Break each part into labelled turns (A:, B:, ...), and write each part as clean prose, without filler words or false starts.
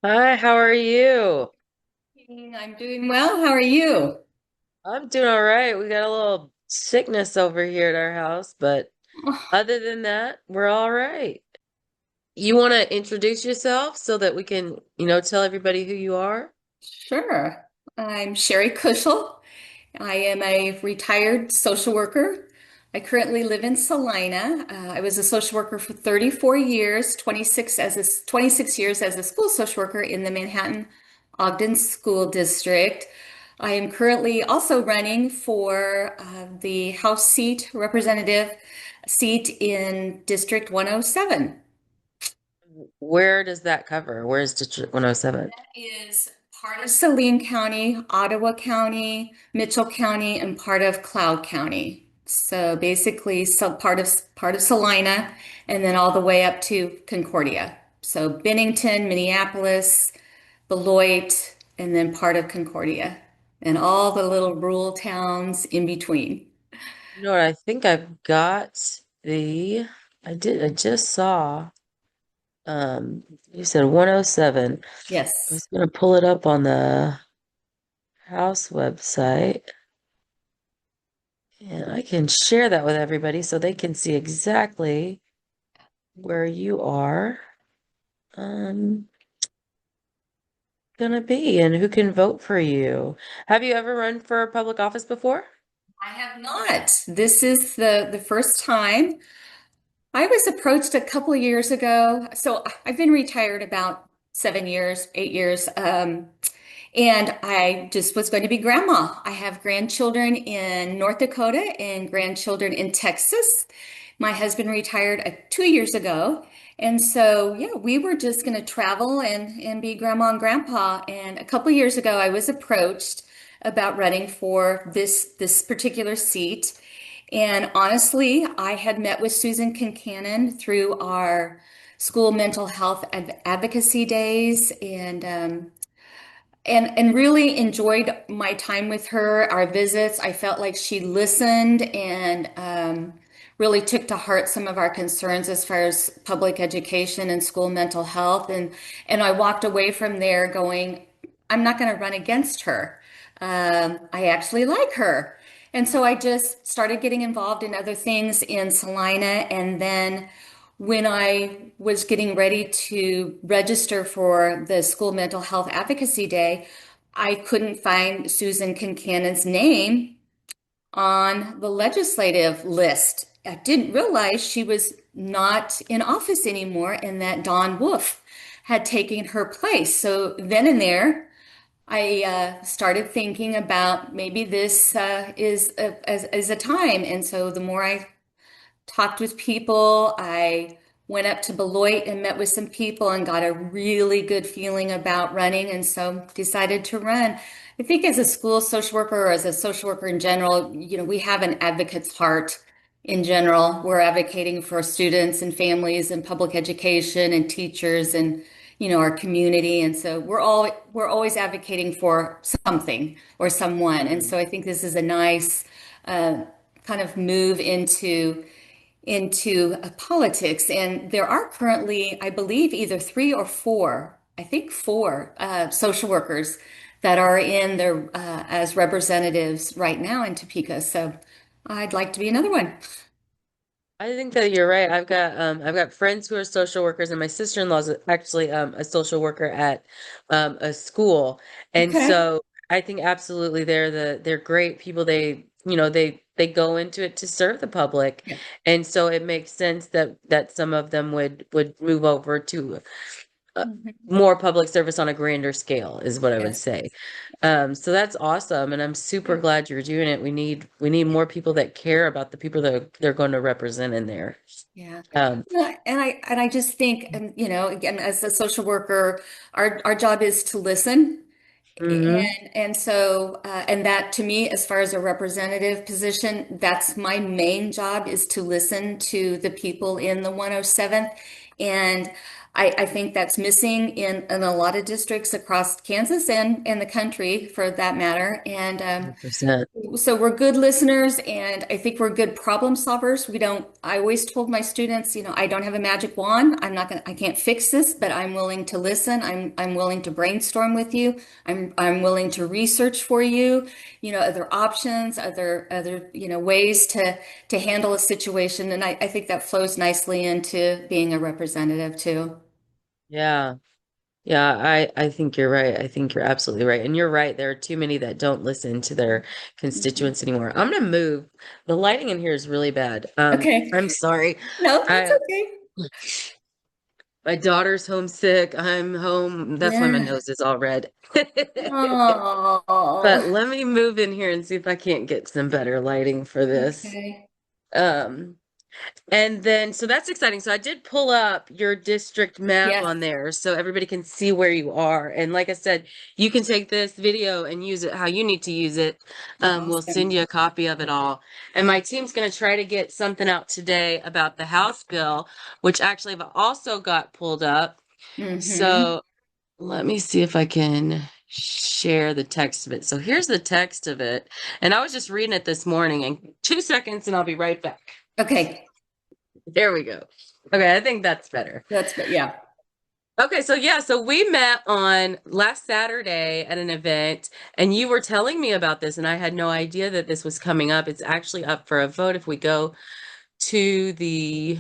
A: Hi, how are you?
B: I'm doing well. How are you?
A: I'm doing all right. We got a little sickness over here at our house, but other than that, we're all right. You want to introduce yourself so that we can, tell everybody who you are?
B: Sure. I'm Cheri Koochel. I am a retired social worker. I currently live in Salina. I was a social worker for 34 years, 26 years as a school social worker in the Manhattan Ogden School District. I am currently also running for the House seat, representative seat in District 107.
A: Where does that cover? Where's District 107?
B: Is part of Saline County, Ottawa County, Mitchell County, and part of Cloud County. So basically, part of Salina, and then all the way up to Concordia. So Bennington, Minneapolis, Beloit, and then part of Concordia, and all the little rural towns in between.
A: You know what? I think I've got the, I just saw, you said 107. I
B: Yes.
A: was gonna pull it up on the house website. And I can share that with everybody so they can see exactly where you are um gonna be and who can vote for you. Have you ever run for public office before?
B: I have not. This is the first time. I was approached a couple of years ago. So I've been retired about 7 years, 8 years. And I just was going to be grandma. I have grandchildren in North Dakota and grandchildren in Texas. My husband retired 2 years ago. And so, yeah, we were just going to travel and be grandma and grandpa. And a couple of years ago, I was approached about running for this particular seat. And honestly, I had met with Susan Kincannon through our school mental health advocacy days, and really enjoyed my time with her, our visits. I felt like she listened and really took to heart some of our concerns as far as public education and school mental health. And I walked away from there going, I'm not going to run against her. I actually like her. And so I just started getting involved in other things in Salina. And then when I was getting ready to register for the School Mental Health Advocacy Day, I couldn't find Susan Kincannon's name on the legislative list. I didn't realize she was not in office anymore and that Dawn Wolf had taken her place. So then and there, I started thinking about maybe this is a time. And so the more I talked with people. I went up to Beloit and met with some people and got a really good feeling about running, and so decided to run. I think as a school social worker or as a social worker in general, we have an advocate's heart in general. We're advocating for students and families and public education and teachers and our community. And so we're always advocating for something or someone. And
A: Mhm.
B: so I think this is a nice uh, kind of move into politics. And there are currently, I believe, either three or four, I think four social workers that are in there as representatives right now in Topeka. So I'd like to be another one.
A: I think that you're right. I've got friends who are social workers, and my sister-in-law is actually a social worker at a school. And
B: Okay.
A: so I think absolutely they're great people. They go into it to serve the public.
B: Yeah.
A: And so it makes sense that some of them would move over to
B: Mhm.
A: more public service on a grander scale is what I would
B: Yes.
A: say. So that's awesome, and I'm super
B: Yeah.
A: glad you're doing it. We need more people that care about the people that they're going to represent in there.
B: Yeah.
A: Um,
B: Yeah, and I just think, and again, as a social worker, our job is to listen.
A: mhm.
B: And that to me, as far as a representative position, that's my main job is to listen to the people in the 107th. And I think that's missing in a lot of districts across Kansas and the country for that matter. And
A: 100%.
B: so we're good listeners, and I think we're good problem solvers. We don't, I always told my students, I don't have a magic wand. I can't fix this, but I'm willing to listen. I'm willing to brainstorm with you. I'm willing to research for you, other options, ways to handle a situation. And I think that flows nicely into being a representative too.
A: Yeah. Yeah, I think you're right. I think you're absolutely right. And you're right. There are too many that don't listen to their
B: Mhm.
A: constituents anymore. I'm gonna move. The lighting in here is really bad.
B: Okay.
A: I'm sorry.
B: No, that's
A: I
B: okay.
A: My daughter's homesick. I'm home. That's why my
B: Yeah.
A: nose is all red. But
B: Oh,
A: let me move in here and see if I can't get some better lighting for this.
B: okay.
A: Um, and then, so that's exciting. So I did pull up your district map
B: Yes.
A: on there so everybody can see where you are. And like I said, you can take this video and use it how you need to use it. We'll send
B: Awesome.
A: you a copy of it all. And my team's going to try to get something out today about the House bill, which actually I've also got pulled up.
B: Hmm.
A: So let me see if I can share the text of it. So here's the text of it. And I was just reading it this morning in 2 seconds and I'll be right back.
B: Okay.
A: There we go. Okay, I think that's better.
B: But yeah.
A: Okay, so yeah, so we met on last Saturday at an event, and you were telling me about this, and I had no idea that this was coming up. It's actually up for a vote. If we go to the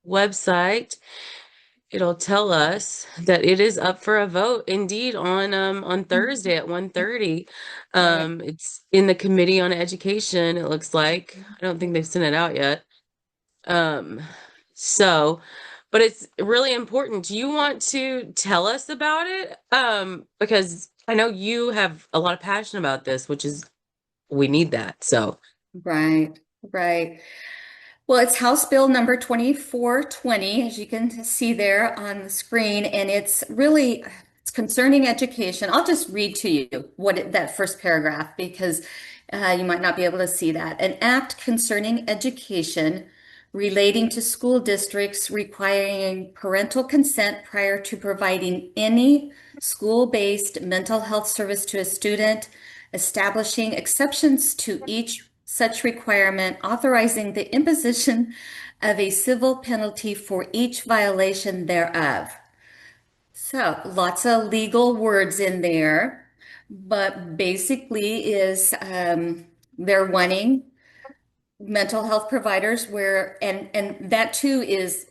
A: website, it'll tell us that it is up for a vote indeed on
B: Mhm.
A: Thursday at 1:30.
B: Right.
A: It's in the Committee on Education, it looks like. I don't think they've sent it out yet. Um, so, but it's really important. Do you want to tell us about it? Because I know you have a lot of passion about this, which is we need that. So,
B: Right. Right. Well, it's House Bill number 2420, as you can see there on the screen, and it's concerning education. I'll just read to you that first paragraph because you might not be able to see that. An act concerning education relating to school districts requiring parental consent prior to providing any school-based mental health service to a student, establishing exceptions to each such requirement, authorizing the imposition of a civil penalty for each violation thereof. So lots of legal words in there, but basically is they're wanting mental health providers where and that too is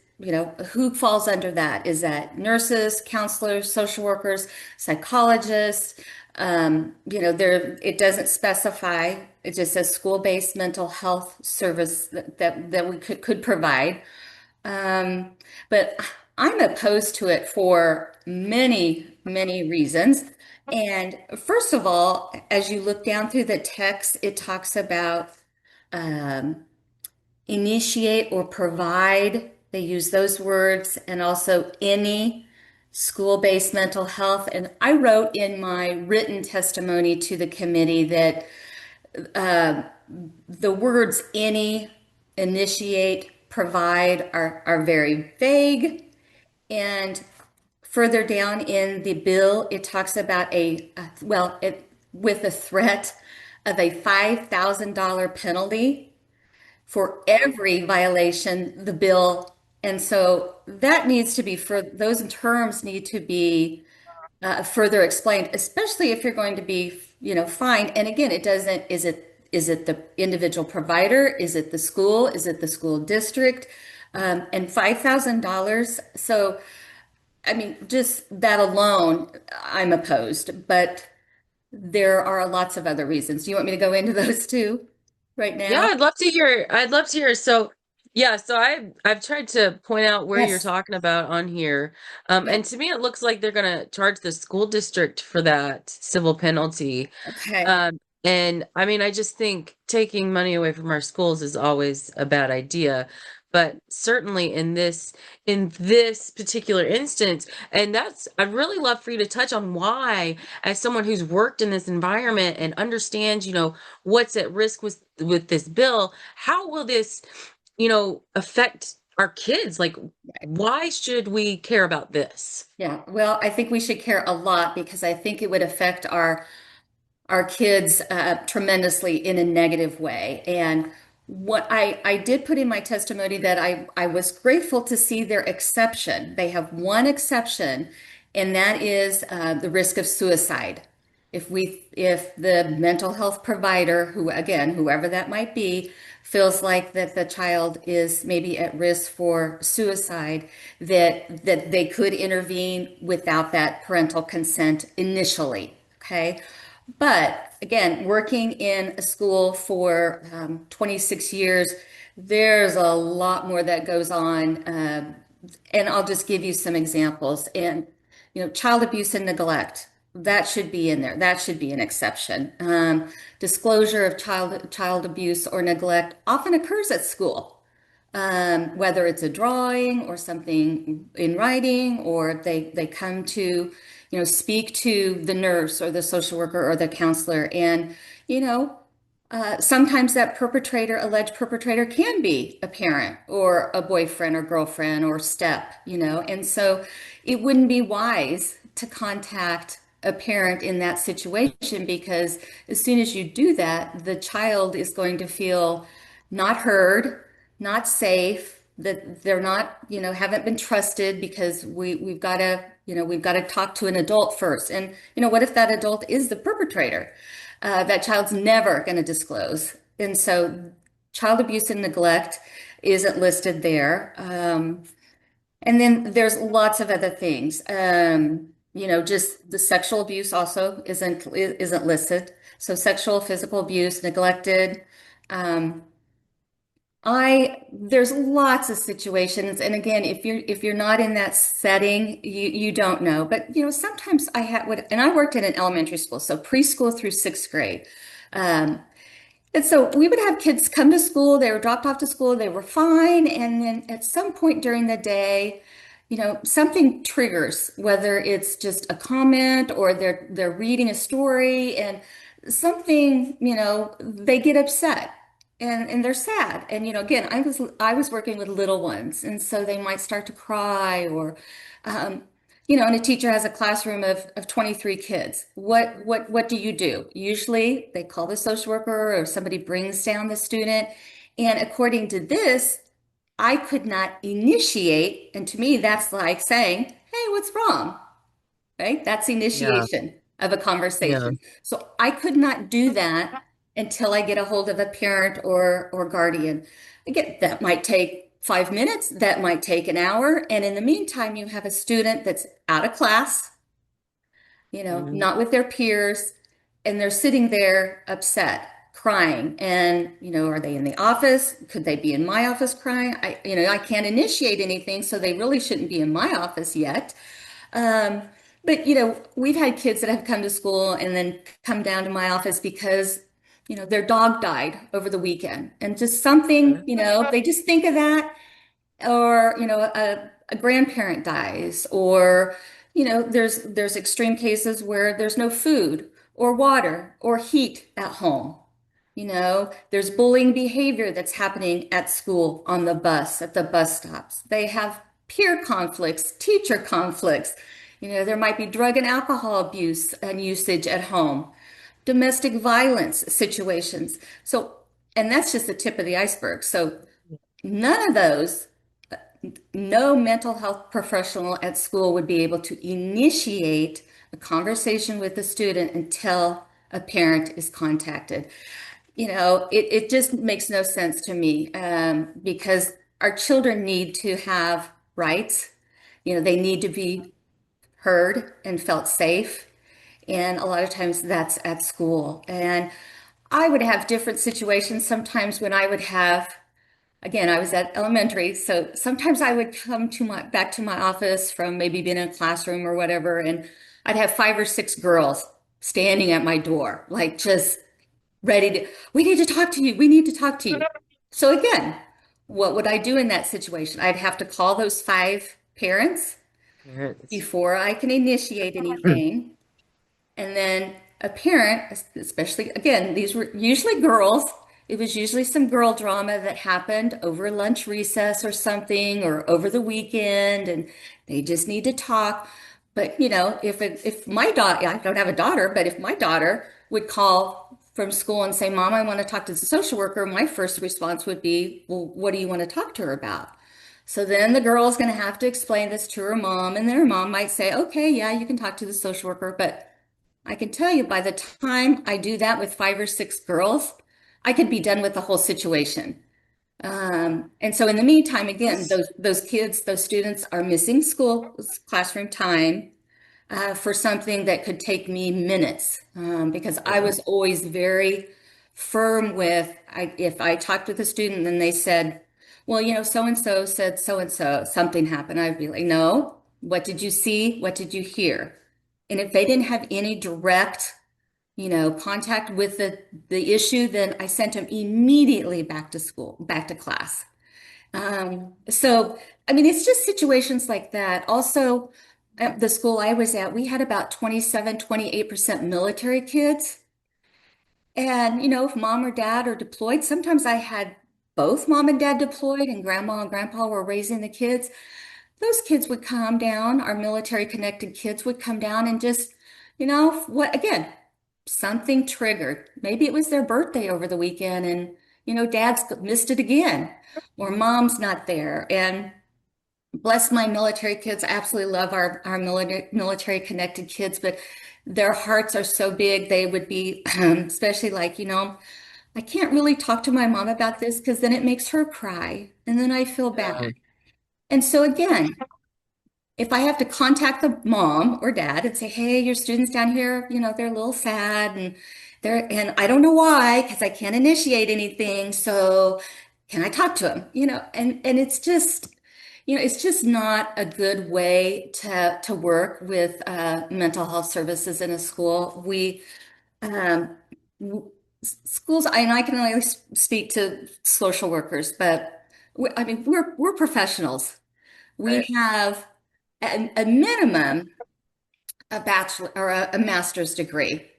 B: who falls under that. Is that nurses, counselors, social workers, psychologists? There it doesn't specify. It just says school-based mental health service that we could provide. um, but I'm opposed to it for many reasons. And first of all, as you look down through the text, it talks about um, initiate or provide. They use those words, and also any school-based mental health. And I wrote in my written testimony to the committee that the words any, initiate, provide are very vague. And further down in the bill, it talks about with a threat of a $5,000 penalty for every violation, the bill. And so that needs to be, for those terms need to be further explained, especially if you're going to be, fined. And again, it doesn't, is it the individual provider? Is it the school? Is it the school district? And $5,000. So, I mean, just that alone, I'm opposed, but there are lots of other reasons. Do you want me to go into those too right
A: yeah,
B: now?
A: I'd love to hear. I'd love to hear. So, yeah, so I've tried to point out where you're
B: Yes.
A: talking about on here.
B: Yep.
A: And to me it looks like they're gonna charge the school district for that civil penalty.
B: Okay.
A: And I mean, I just think taking money away from our schools is always a bad idea. But certainly in this particular instance, and I'd really love for you to touch on why, as someone who's worked in this environment and understands, what's at risk with this bill, how will this, affect our kids. Like, why should we care about this?
B: Yeah, well, I think we should care a lot because I think it would affect our kids tremendously in a negative way. And what I did put in my testimony that I was grateful to see their exception. They have one exception, and that is the risk of suicide. If the mental health provider, who again, whoever that might be, feels like that the child is maybe at risk for suicide, that they could intervene without that parental consent initially. Okay. But again, working in a school for 26 years, there's a lot more that goes on. And I'll just give you some examples. And, child abuse and neglect, that should be in there. That should be an exception. Disclosure of child abuse or neglect often occurs at school, whether it's a drawing or something in writing, or they come to, speak to the nurse or the social worker or the counselor. And, sometimes that alleged perpetrator can be a parent or a boyfriend or girlfriend or step, and so it wouldn't be wise to contact a parent in that situation because as soon as you do that, the child is going to feel not heard, not safe, that they're not, haven't been trusted because we've got to, we've got to talk to an adult first. And, what if that adult is the perpetrator? That child's never going to disclose. And so child abuse and neglect isn't listed there. And then there's lots of other things. Just the sexual abuse also isn't listed. So sexual, physical abuse, neglected. Um, there's lots of situations, and again, if you're not in that setting, you don't know. But sometimes and I worked in an elementary school, so preschool through sixth grade. Um, and so we would have kids come to school, they were dropped off to school, they were fine. And then at some point during the day, something triggers, whether it's just a comment or they're reading a story and something, they get upset and they're sad. And, again, I was working with little ones, and so they might start to cry or um, and a teacher has a classroom of 23 kids. What do you do? Usually they call the social worker or somebody brings down the student. And according to this, I could not initiate. And to me, that's like saying, hey, what's wrong? Right? That's
A: Yeah,
B: initiation of a
A: yeah.
B: conversation. So I could not do that until I get a hold of a parent or guardian. Again, that might take 5 minutes, that might take an hour. And in the meantime, you have a student that's out of class,
A: Mhm.
B: not with their peers, and they're sitting there upset, crying. And, are they in the office? Could they be in my office crying? I can't initiate anything, so they really shouldn't be in my office yet. Um, but we've had kids that have come to school and then come down to my office because, their dog died over the weekend and just something, they just think of that, or a grandparent dies, or there's extreme cases where there's no food or water or heat at home. There's bullying behavior that's happening at school, on the bus, at the bus stops. They have peer conflicts, teacher conflicts. There might be drug and alcohol abuse and usage at home, domestic violence situations. So, and that's just the tip of the iceberg. So none of those, no mental health professional at school would be able to initiate a conversation with the student until a parent is contacted. It just makes no sense to me, because our children need to have rights. They need to be heard and felt safe. And a lot of times that's at school. And I would have different situations sometimes when I would have, again, I was at elementary, so sometimes I would come back to my office from maybe being in a classroom or whatever, and I'd have 5 or 6 girls standing at my door, like just ready to, we need to talk to you. We need to talk to you. So again, what would I do in that situation? I'd have to call those 5 parents
A: Parents.
B: before I can initiate anything. And then a parent, especially again, these were usually girls, It was usually some girl drama that happened over lunch recess or something, or over the weekend, and they just need to talk. But if my daughter, I don't have a daughter, but if my daughter would call from school and say, "Mom, I want to talk to the social worker," my first response would be, "Well, what do you want to talk to her about?" So then the girl's going to have to explain this to her mom, and then her mom might say, "Okay, yeah, you can talk to the social worker." But I can tell you by the time I do that with 5 or 6 girls, I could be done with the whole situation. And so in the meantime, again, those kids, those students are missing school classroom time for something that could take me minutes, because I was always very firm with if I talked with a student and they said, "Well, so and so said so and so, something happened," I'd be like, "No, what did you see? What did you hear?" And if they didn't have any direct, contact with the issue, then I sent them immediately back to school, back to class. So, I mean, it's just situations like that. Also, at the school I was at, we had about 27, 28% military kids. And, if mom or dad are deployed, sometimes I had both mom and dad deployed and grandma and grandpa were raising the kids. Those kids would come down, our military connected kids would come down and just, what, again, something triggered. Maybe it was their birthday over the weekend and, dad's missed it again, or mom's not there. And bless my military kids. I absolutely love our military connected kids, but their hearts are so big. They would be, especially like, I can't really talk to my mom about this because then it makes her cry. And then I feel bad.
A: Yeah.
B: And so again, if I have to contact the mom or dad and say, "Hey, your students down here, they're a little sad and I don't know why because I can't initiate anything. So can I talk to them?" And it's just not a good way to work with mental health services in a school. Um, Schools, and I can only speak to social workers, but I mean, we're professionals. We
A: Right.
B: have a minimum a bachelor or a master's degree.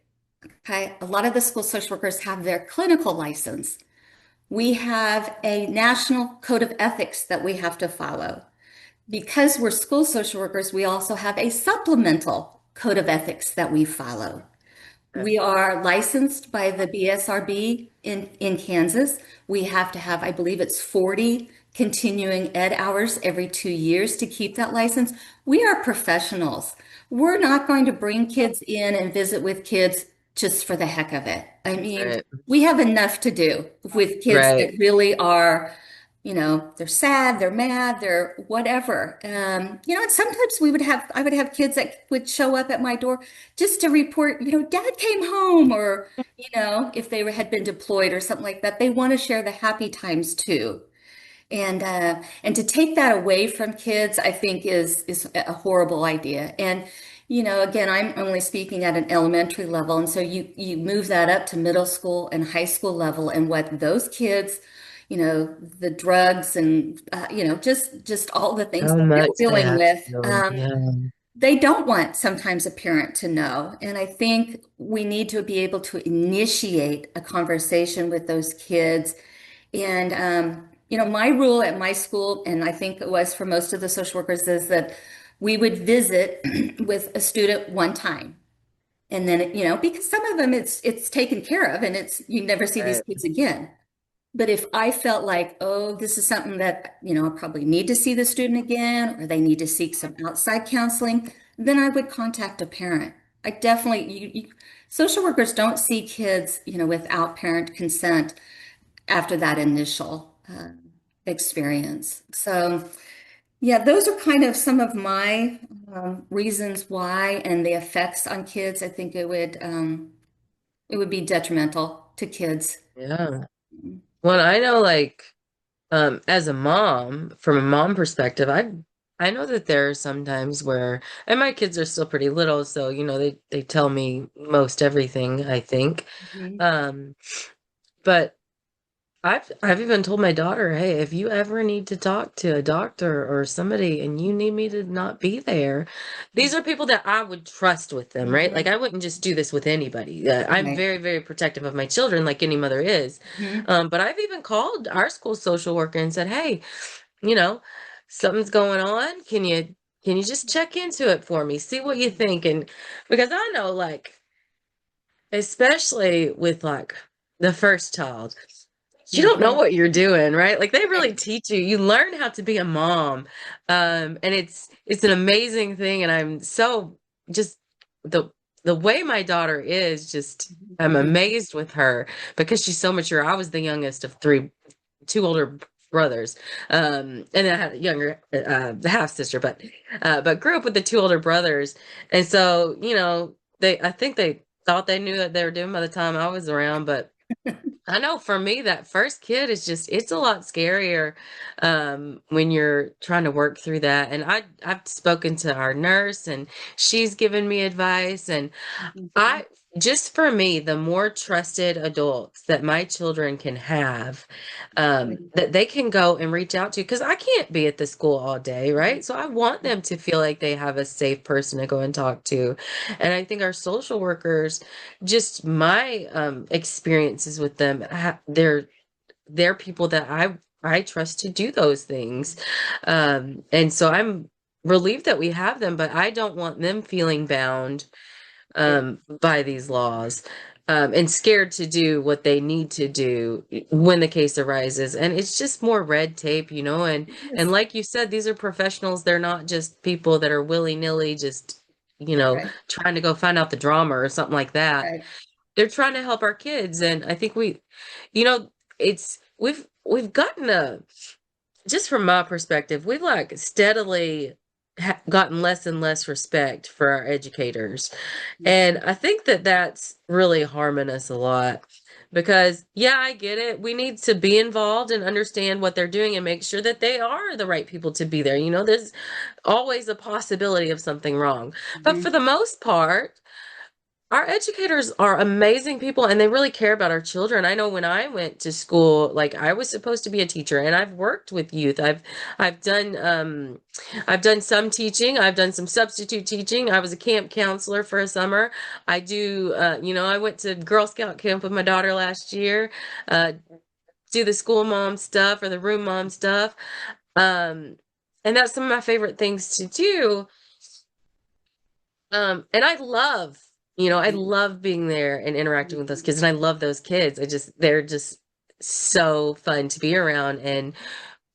B: Okay. A lot of the school social workers have their clinical license. We have a national code of ethics that we have to follow. Because we're school social workers, we also have a supplemental code of ethics that we follow.
A: Okay.
B: We are licensed by the BSRB in Kansas. We have to have, I believe it's 40 continuing ed hours every 2 years to keep that license. We are professionals. We're not going to bring kids in and visit with kids just for the heck of it. I mean,
A: Right.
B: we have enough to do with kids
A: Right.
B: that really are, they're sad, they're mad, they're whatever. And sometimes I would have kids that would show up at my door just to report, "Dad came home," or, if they had been deployed or something like that. They want to share the happy times too. And to take that away from kids, I think is a horrible idea. And, again, I'm only speaking at an elementary level. And so you move that up to middle school and high school level and what those kids, the drugs and, just all the things
A: How
B: that they're
A: much they
B: dealing
A: have to
B: with.
A: know. Yeah.
B: They don't want sometimes a parent to know. And I think we need to be able to initiate a conversation with those kids. And, my rule at my school, and I think it was for most of the social workers, is that we would visit with a student one time. And then, because some of them it's taken care of and you never see these
A: Right.
B: kids again. But if I felt like, oh, this is something that, I probably need to see the student again, or they need to seek some outside counseling, then I would contact a parent. I definitely, social workers don't see kids, without parent consent after that initial experience. So, yeah, those are kind of some of my reasons why and the effects on kids. I think it would be detrimental to kids.
A: Yeah. Well, I know like as a mom, from a mom perspective, I know that there are some times where and my kids are still pretty little, so they tell me most everything, I think.
B: Mhm.
A: Um, but I've even told my daughter, hey, if you ever need to talk to a doctor or somebody and you need me to not be there, these are people that I would trust with them, right? Like
B: Hmm.
A: I wouldn't just do this with anybody. I'm
B: Right.
A: very, very protective of my children, like any mother is.
B: Hmm.
A: But I've even called our school social worker and said, hey, you know, something's going on. Can you just check into it for me? See what you think? And because I know, like, especially with like the first child, you don't know
B: Hmm.
A: what you're doing, right? Like they really
B: Right.
A: teach you. You learn how to be a mom. And it's an amazing thing. And I'm so just the the way my daughter is just I'm
B: Hmm.
A: amazed with her because she's so mature. I was the youngest of two older brothers. And then I had a younger the half sister, but grew up with the two older brothers. And so, they I think they thought they knew what they were doing by the time I was around, but I know for me, that first kid is it's a lot scarier when you're trying to work through that. And I've spoken to our nurse and she's given me advice. And
B: Hmm.
A: I, just for me, the more trusted adults that my children can have, that they can go and reach out to, because I can't be at the school all day, right? So I want them to feel like they have a safe person to go and talk to. And I think our social workers, just my experiences with them, they're people that I trust to do those things. And so I'm relieved that we have them, but I don't want them feeling bound
B: Right.
A: by these laws, and scared to do what they need to do when the case arises. And it's just more red tape, and
B: Yes.
A: like you said, these are professionals. They're not just people that are willy-nilly just,
B: Right.
A: trying to go find out the drama or something like that.
B: Right.
A: They're trying to help our kids. And I think you know, we've gotten just from my perspective, we've like steadily gotten less and less respect for our educators. And
B: Mhm.
A: I think that that's really harming us a lot because, yeah, I get it. We need to be involved and understand what they're doing and make sure that they are the right people to be there. There's always a possibility of something wrong. But for
B: Mhm.
A: the most part, our educators are amazing people and they really care about our children. I know when I went to school, like I was supposed to be a teacher and I've worked with youth. I've done some teaching. I've done some substitute teaching. I was a camp counselor for a summer. I went to Girl Scout camp with my daughter last year, uh, do the school mom stuff or the room mom stuff. Um, and that's some of my favorite things to do. And I love being there and interacting with those kids, and I love those kids. They're just so fun to be around. And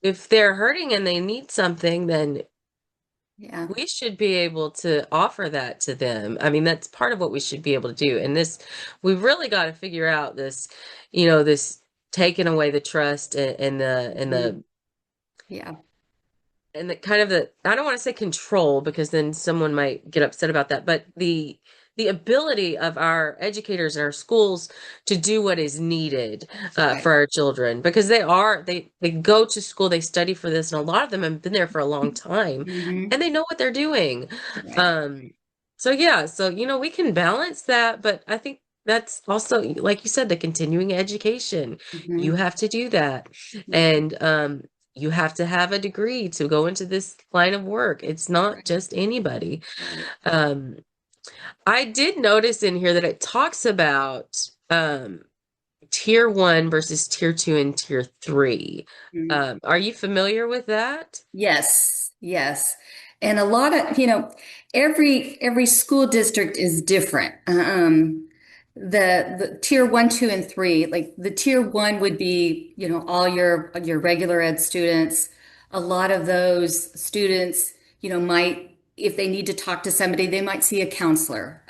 A: if they're hurting and they need something, then
B: Yeah.
A: we should be able to offer that to them. I mean, that's part of what we should be able to do. And we've really got to figure out this taking away the trust
B: Mhm. Yeah.
A: and the kind of the I don't want to say control because then someone might get upset about that, but the ability of our educators and our schools to do what is needed
B: Right.
A: for our children, because they go to school, they study for this, and a lot of them have been there for a long time
B: Hmm.
A: and they know what they're doing.
B: Right.
A: So yeah, so we can balance that, but I think that's also, like you said, the continuing education. You
B: Hmm.
A: have to do that.
B: Hmm.
A: And you have to have a degree to go into this line of work. It's not
B: Right.
A: just anybody.
B: Right.
A: Um, I did notice in here that it talks about tier one versus tier two and tier three.
B: Mhm.
A: Are you familiar with that?
B: Yes, yes. And a lot of, every school district is different. The tier one, two, and three, like the tier one would be, all your regular ed students. A lot of those students, might, if they need to talk to somebody, they might see a counselor.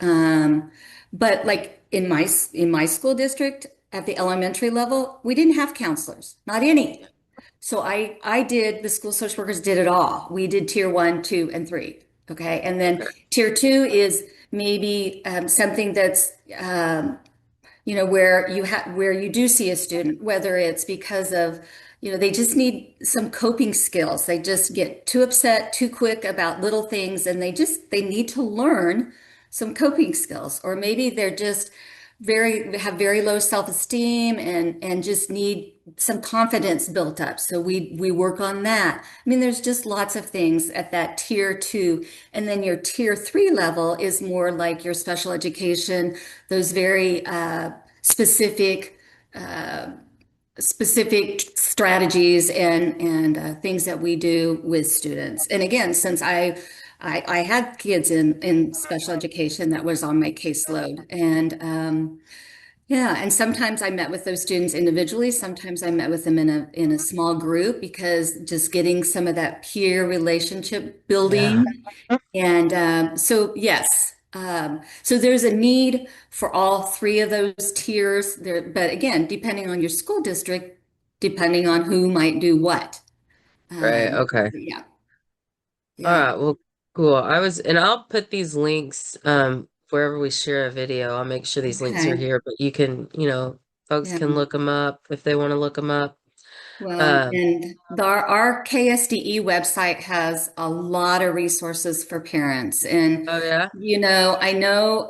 B: But like in my school district at the elementary level, we didn't have counselors, not any. So I did, the school social workers did it all. We did tier one, two, and three. Okay. And then
A: Okay.
B: tier two is maybe something that's, where you do see a student, whether it's because of, they just need some coping skills. They just get too upset too quick about little things and they need to learn some coping skills. Or maybe they're just have very low self-esteem and just need some confidence built up. So we work on that. I mean, there's just lots of things at that tier two. And then your tier three level is more like your special education, those very specific specific strategies and things that we do with students. And again, since I had kids in special education, that was on my caseload. And yeah, and sometimes I met with those students individually. Sometimes I met with them in a small group because just getting some of that peer relationship
A: Yeah.
B: building. And so, yes. So there's a need for all three of those tiers there, but again, depending on your school district, depending on who might do what.
A: Right. Okay.
B: Yeah,
A: All
B: yeah.
A: right. Well, cool. And I'll put these links wherever we share a video. I'll make sure these links are
B: Okay.
A: here, but you can, folks
B: Yeah.
A: can look them up if they want to look them up.
B: Well,
A: Um,
B: and our KSDE website has a lot of resources for parents. And,
A: oh yeah.
B: I know,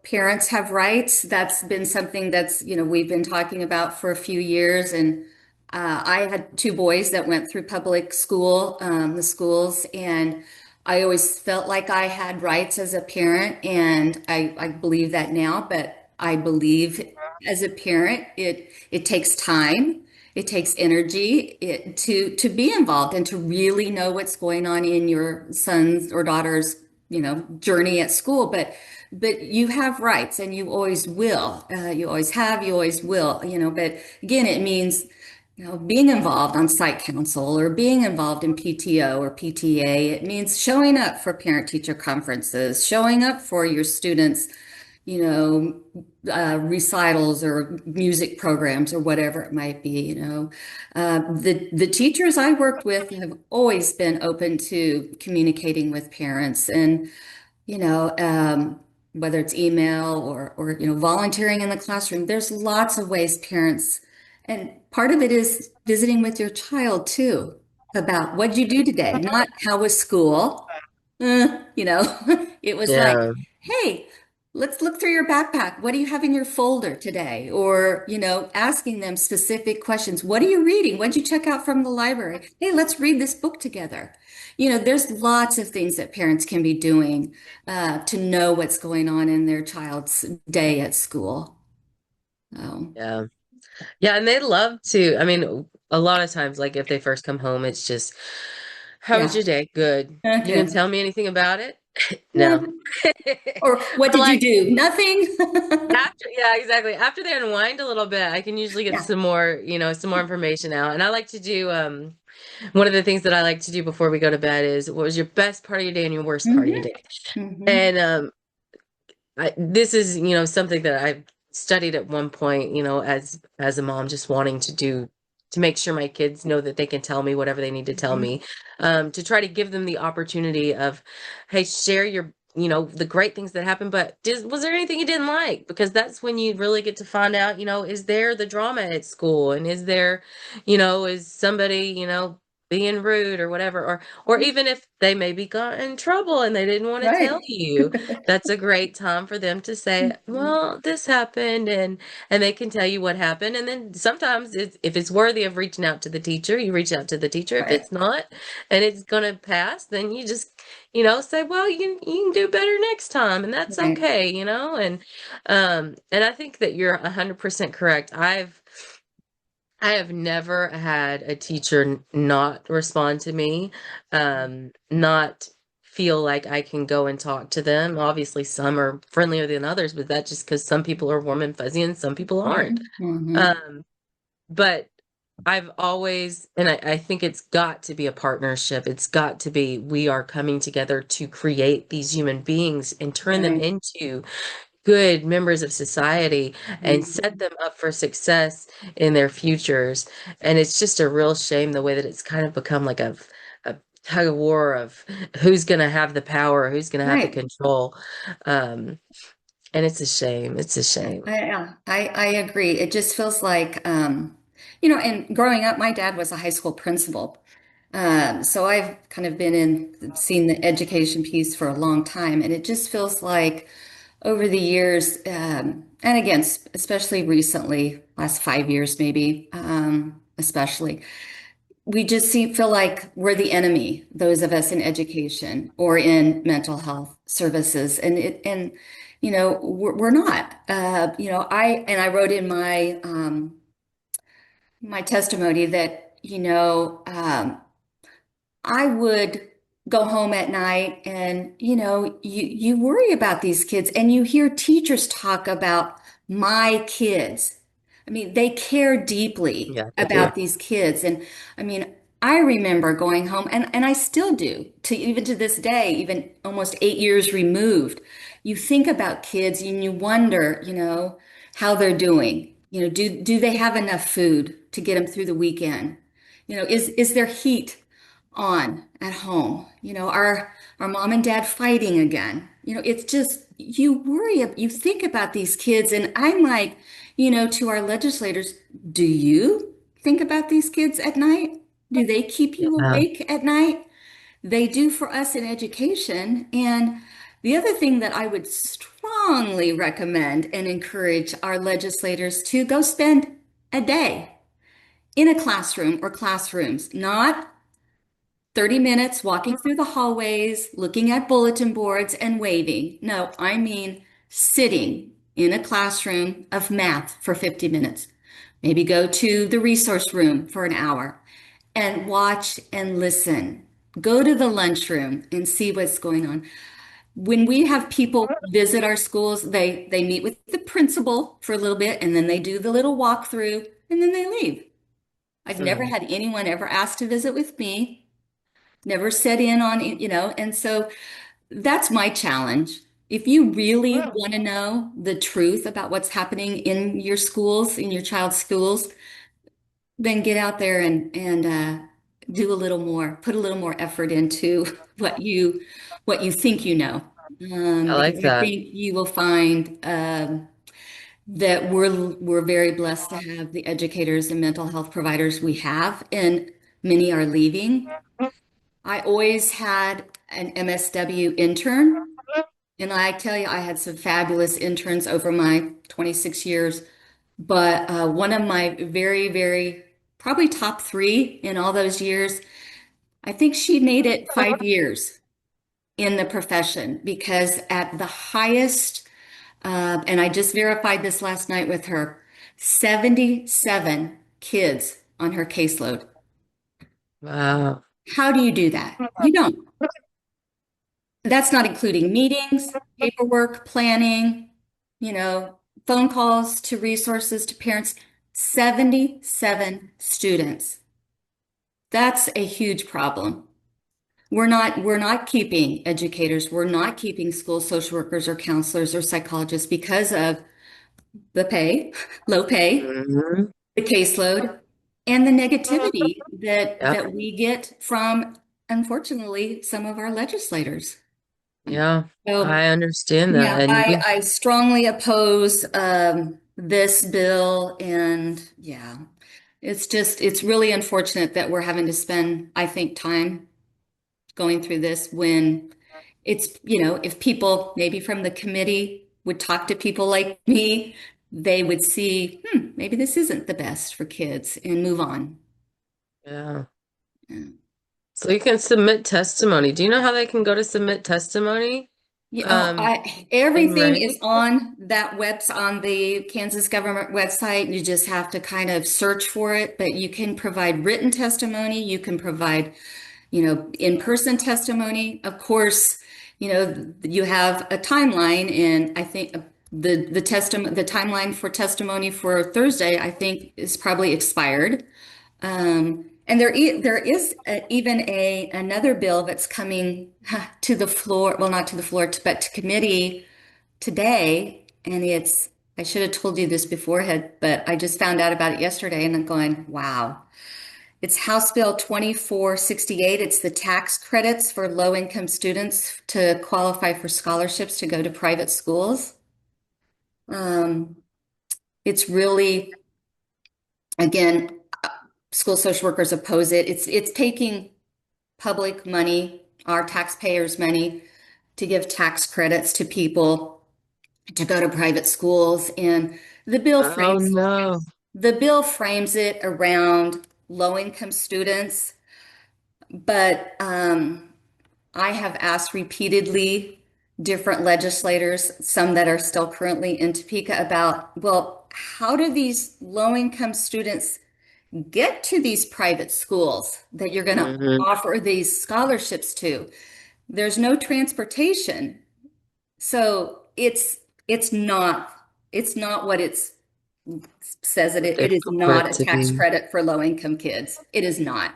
B: parents have rights. That's been something that's, we've been talking about for a few years. And I had two boys that went through public school, the schools, and I always felt like I had rights as a parent, and I believe that now, but I believe as a parent, it takes time, it takes energy to be involved and to really know what's going on in your son's or daughter's, journey at school. But you have rights and you always will. You always have, you always will, but again, it means, being involved on site council or being involved in PTO or PTA. It means showing up for parent teacher conferences, showing up for your students, you know, recitals or music programs or whatever it might be, the teachers I worked with have always been open to communicating with parents and you know, whether it's email or volunteering in the classroom. There's lots of ways parents, and part of it is visiting with your child too, about what'd you do today, not how was school. It was like,
A: Yeah.
B: hey, let's look through your backpack. What do you have in your folder today? Or, asking them specific questions. What are you reading? What'd you check out from the library? Hey, let's read this book together. There's lots of things that parents can be doing to know what's going on in their child's day at school. Oh,
A: Yeah. Yeah, and they love to. I mean, a lot of times, like if they first come home, it's just, how was
B: yeah.
A: your day? Good. You gonna
B: Okay.
A: tell me anything about it?
B: Yeah.
A: No.
B: Or what
A: Or
B: did you
A: like
B: do? Nothing.
A: after, yeah, exactly. After they unwind a little bit, I can usually get
B: Yeah.
A: some more, some more information out. And I like to do, one of the things that I like to do before we go to bed is, what was your best part of your day and your worst part of your
B: Hmm.
A: day?
B: Hmm.
A: And this is, something that I've studied at one point, as a mom, just wanting to make sure my kids know that they can tell me whatever they need to tell
B: Hmm.
A: me, to try to give them the opportunity of, hey, share your, the great things that happened, but was there anything you didn't like? Because that's when you really get to find out, is there the drama at school, and is there, is somebody, being rude or whatever, or even if they maybe got in trouble and they didn't want to tell
B: Right.
A: you, that's a great time for them to say,
B: Mhm.
A: well, this happened, and they can tell you what happened. And then sometimes if it's worthy of reaching out to the teacher, you reach out to the teacher. If
B: Right.
A: it's not and it's gonna pass, then you just, say, well, you can do better next time, and that's
B: Right.
A: okay, and I think that you're 100% correct. I have never had a teacher not respond to me, not feel like I can go and talk to them. Obviously, some are friendlier than others, but that's just because some people are warm and fuzzy and some people aren't.
B: Mhm. Mhm.
A: Um, but I've always, and I think it's got to be a partnership. It's got to be, we are coming together to create these human beings and turn them
B: Right.
A: into good members of society and set
B: Mhm.
A: them up for success in their futures. And it's just a real shame the way that it's kind of become like a tug of war of who's going to have the power, who's going to have the
B: Right.
A: control. Um, and it's a shame. It's a shame.
B: I agree. It just feels like, and growing up, my dad was a high school principal. So I've kind of been seen the education piece for a long time, and it just feels like over the years, and again, especially recently, last 5 years maybe, especially, we just feel like we're the enemy, those of us in education or in mental health services, and we're not. I wrote in my testimony that I would go home at night and, you worry about these kids and you hear teachers talk about my kids. I mean, they care deeply
A: Yeah, they do.
B: about these kids. And I mean, I remember going home and I still do to even to this day, even almost 8 years removed. You think about kids and you wonder, how they're doing. Do they have enough food to get them through the weekend? Is there heat on at home? Our mom and dad fighting again? It's just you worry, you think about these kids, and I'm like, to our legislators, do you think about these kids at night? Do they keep you
A: Yeah,
B: awake at night? They do for us in education. And the other thing that I would strongly recommend and encourage our legislators to go spend a day in a classroom or classrooms, not 30 minutes walking through the hallways, looking at bulletin boards and waving. No, I mean sitting in a classroom of math for 50 minutes. Maybe go to the resource room for an hour and watch and listen. Go to the lunchroom and see what's going on. When we have people visit our schools, they meet with the principal for a little bit and then they do the little walkthrough and then they leave. I've never
A: right.
B: had anyone ever ask to visit with me, never set in on, and so that's my challenge. If you really want to know the truth about what's happening in your schools, in your child's schools, then get out there and do a little more, put a little more effort into what you think you know.
A: I
B: Because
A: like
B: I
A: that.
B: think you will find that we're very blessed to have the educators and mental health providers we have, and many are leaving. I always had an MSW intern, and I tell you, I had some fabulous interns over my 26 years. But one of my very, very, probably top three in all those years, I think she made it 5 years in the profession because at the highest, and I just verified this last night with her, 77 kids on her caseload.
A: Wow.
B: How do you do that? You don't. That's not including meetings, paperwork, planning, you know, phone calls to resources to parents. 77 students. That's a huge problem. We're not keeping educators, we're not keeping school social workers or counselors or psychologists because of the pay, low pay,
A: Hmm.
B: the caseload, and the negativity that
A: Yep.
B: that we get from, unfortunately, some of our legislators.
A: Yeah,
B: So
A: I understand that.
B: yeah,
A: And
B: I strongly oppose this bill, and yeah, it's really unfortunate that we're having to spend, I think, time going through this when if people maybe from the committee would talk to people like me, they would see, maybe this isn't the best for kids and move on.
A: yeah.
B: Yeah.
A: So you can submit testimony. Do you know how they can go to submit testimony? Um, in
B: Everything is
A: writing?
B: on that on the Kansas government website. You just have to kind of search for it, but you can provide written testimony. You can provide, in-person testimony. Of course, you have a timeline, and I think the timeline for testimony for Thursday, I think, is probably expired. And there is even another bill that's coming to the floor, well, not to the floor, but to committee today. And I should have told you this beforehand, but I just found out about it yesterday and I'm going, wow. It's House Bill 2468. It's the tax credits for low-income students to qualify for scholarships to go to private schools. Um, it's really, again, school social workers oppose it. It's taking public money, our taxpayers' money, to give tax credits to people to go to private schools. And the bill
A: Oh
B: frames
A: no.
B: the bill frames it around low income students, but I have asked repeatedly different legislators, some that are still currently in Topeka, about, well, how do these low income students get to these private schools that you're going to
A: Hmm.
B: offer these scholarships to? There's no transportation. So it's not what it says that
A: What they
B: it is
A: purport
B: not a
A: to
B: tax
A: be.
B: credit for low income kids. It is not.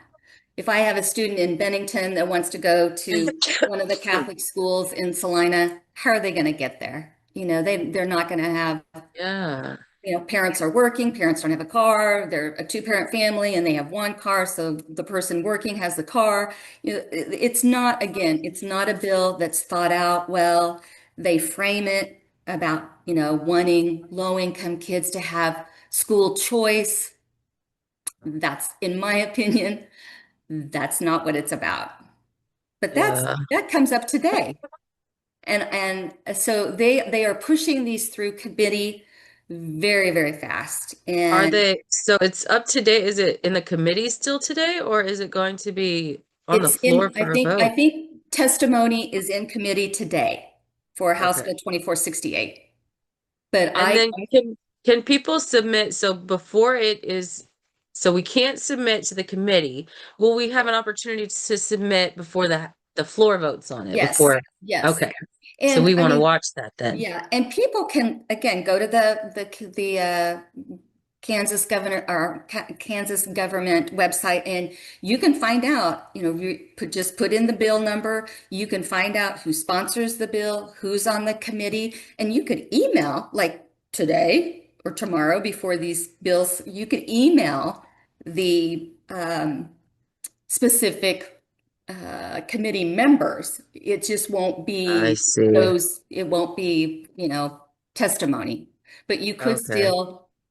B: If I have a student in Bennington that wants to go to one of the Catholic schools in Salina, how are they going to get there? They're not going to have,
A: Yeah.
B: parents are working, parents don't have a car, they're a two-parent family and they have one car, so the person working has the car. It's not, again, it's not a bill that's thought out well. They frame it about, wanting low-income kids to have school choice. That's, in my opinion, that's not what it's about. But
A: Yeah.
B: that comes up today. And so they are pushing these through committee very, very fast.
A: Are
B: And
A: they, so it's up to date? Is it in the committee still today, or is it going to be on the
B: it's
A: floor
B: in, I
A: for a
B: think, I
A: vote?
B: think testimony is in committee today for House
A: Okay.
B: Bill 2468. But
A: And then can people submit, so before it is, so we can't submit to the committee. Will we have an opportunity to submit before the floor votes on it
B: yes,
A: before?
B: yes.
A: Okay. So
B: And
A: we
B: I
A: want to
B: mean,
A: watch that then.
B: yeah, and people can again go to the Kansas governor or Kansas government website, and you can find out. Just put in the bill number. You can find out who sponsors the bill, who's on the committee, and you could email like today or tomorrow before these bills. You could email the specific committee members. It just won't
A: I
B: be
A: see.
B: those, it won't be, testimony. But
A: Okay.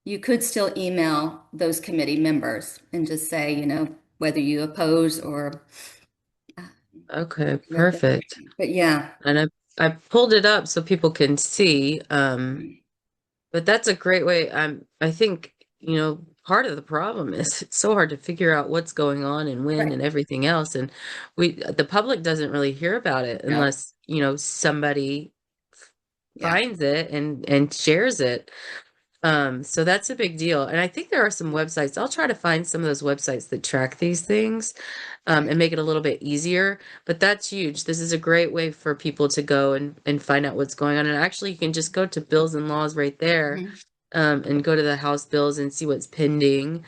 B: you could still email those committee members and just say, whether you oppose or uh,
A: Okay,
B: with them.
A: perfect.
B: But yeah,
A: And I pulled it up so people can see. But that's a great way. I think, part of the problem is it's so hard to figure out what's going on and when
B: right.
A: and everything else. And the public doesn't really hear about it
B: No,
A: unless, somebody
B: yeah.
A: finds it and shares it. So that's a big deal. And I think there are some websites. I'll try to find some of those websites that track these things, and make it a little bit easier. But that's huge. This is a great way for people to go and find out what's going on. And actually, you can just go to bills and laws right there,
B: Mhm.
A: and go to the House bills and see what's pending.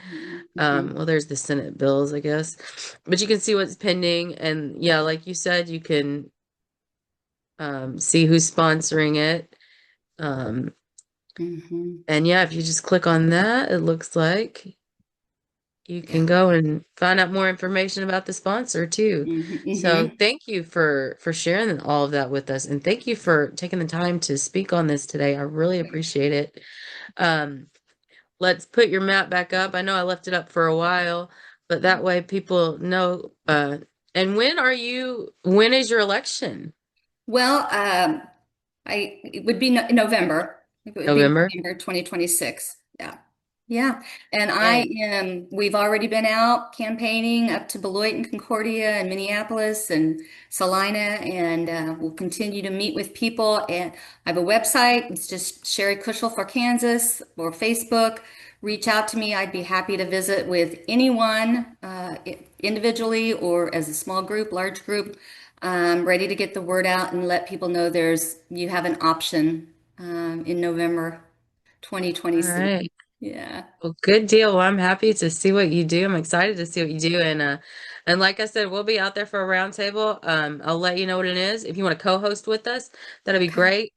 B: Mhm.
A: Well, there's the Senate bills, I guess, but you can see what's pending. And yeah, like you said, you can, see who's sponsoring it. Um,
B: Mhm.
A: and yeah, if you just click on that, it looks like you can
B: Yeah.
A: go and find out more information about the sponsor too.
B: Mhm.
A: So
B: Mhm.
A: thank you for sharing all of that with us, and thank you for taking the time to speak on this today. I really appreciate it. Um, let's put your map back up. I know I left it up for a while, but that way people know. And when is your election?
B: Well, it would be November. It would be
A: November?
B: November 2026. Yeah. Yeah. And
A: Hey,
B: we've already been out campaigning up to Beloit and Concordia and Minneapolis and Salina, and we'll continue to meet with people. And I have a website. It's just Cheri Koochel for Kansas or Facebook. Reach out to me. I'd be happy to visit with anyone, individually or as a small group, large group. Ready to get the word out and let people know you have an option in November
A: all
B: 2026.
A: right.
B: Yeah.
A: Well, good deal. Well, I'm happy to see what you do. I'm excited to see what you do. And like I said, we'll be out there for a roundtable. I'll let you know what it is. If you want to co-host with us, that'd be
B: Okay.
A: great.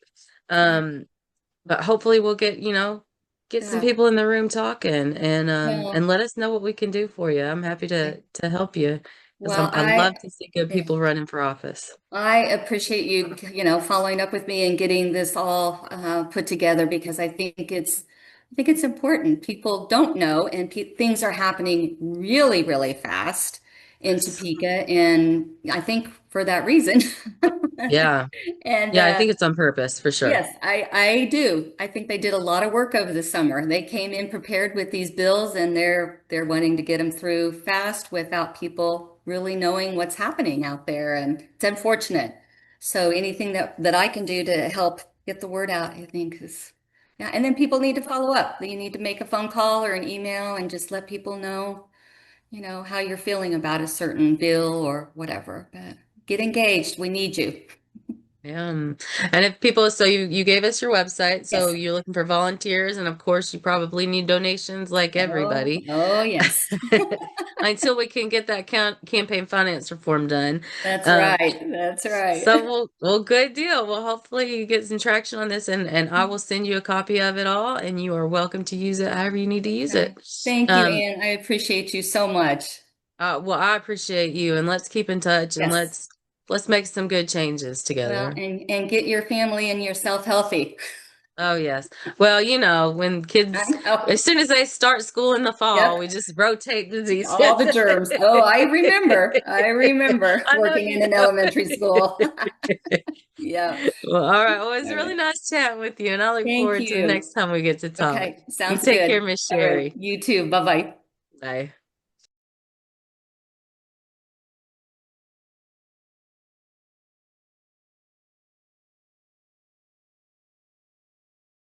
A: But hopefully we'll get some
B: Yeah.
A: people in the room talking and
B: Well,
A: let us know what we can do for you. I'm happy to help you because
B: well,
A: I love to see good
B: yeah,
A: people running for office.
B: I appreciate you, following up with me and getting this all put together because I think it's important. People don't know, and things are happening really, really fast in
A: Yes.
B: Topeka, and I think for that reason.
A: Yeah.
B: And
A: Yeah, I think it's on purpose for sure.
B: yes, I do. I think they did a lot of work over the summer. They came in prepared with these bills and they're wanting to get them through fast without people really knowing what's happening out there. And it's unfortunate. So anything that I can do to help get the word out, I think is yeah. And then people need to follow up. You need to make a phone call or an email and just let people know, how you're feeling about a certain bill or whatever. But get engaged. We need you.
A: Yeah. And if people, so you gave us your website, so
B: Yes.
A: you're looking for volunteers, and of course you probably need donations like
B: Oh,
A: everybody.
B: oh yes.
A: Until we can get that campaign finance reform done.
B: That's
A: Um,
B: right. That's right.
A: so well, good deal. Well, hopefully you get some traction on this, and I will send you a copy of it all, and you are welcome to use it however you need to use
B: Okay.
A: it.
B: Thank you,
A: Um,
B: Anne. I appreciate you so much.
A: well, I appreciate you, and let's keep in touch, and
B: Yes.
A: let's make some good changes
B: Well,
A: together.
B: and get your family and yourself healthy.
A: Oh, yes. Well, when
B: I
A: kids,
B: know.
A: as soon as they start school in the fall, we
B: Yep.
A: just rotate diseases.
B: All the germs. Oh, I remember. I remember
A: I know
B: working
A: you
B: in an
A: know.
B: elementary school. Yeah.
A: Well, all right. Well, it was
B: All
A: really
B: right.
A: nice chatting with you, and I look
B: Thank
A: forward to the
B: you.
A: next time we get to talk.
B: Okay.
A: You
B: Sounds
A: take care,
B: good.
A: Miss
B: All right.
A: Sherry.
B: You too. Bye-bye.
A: Bye.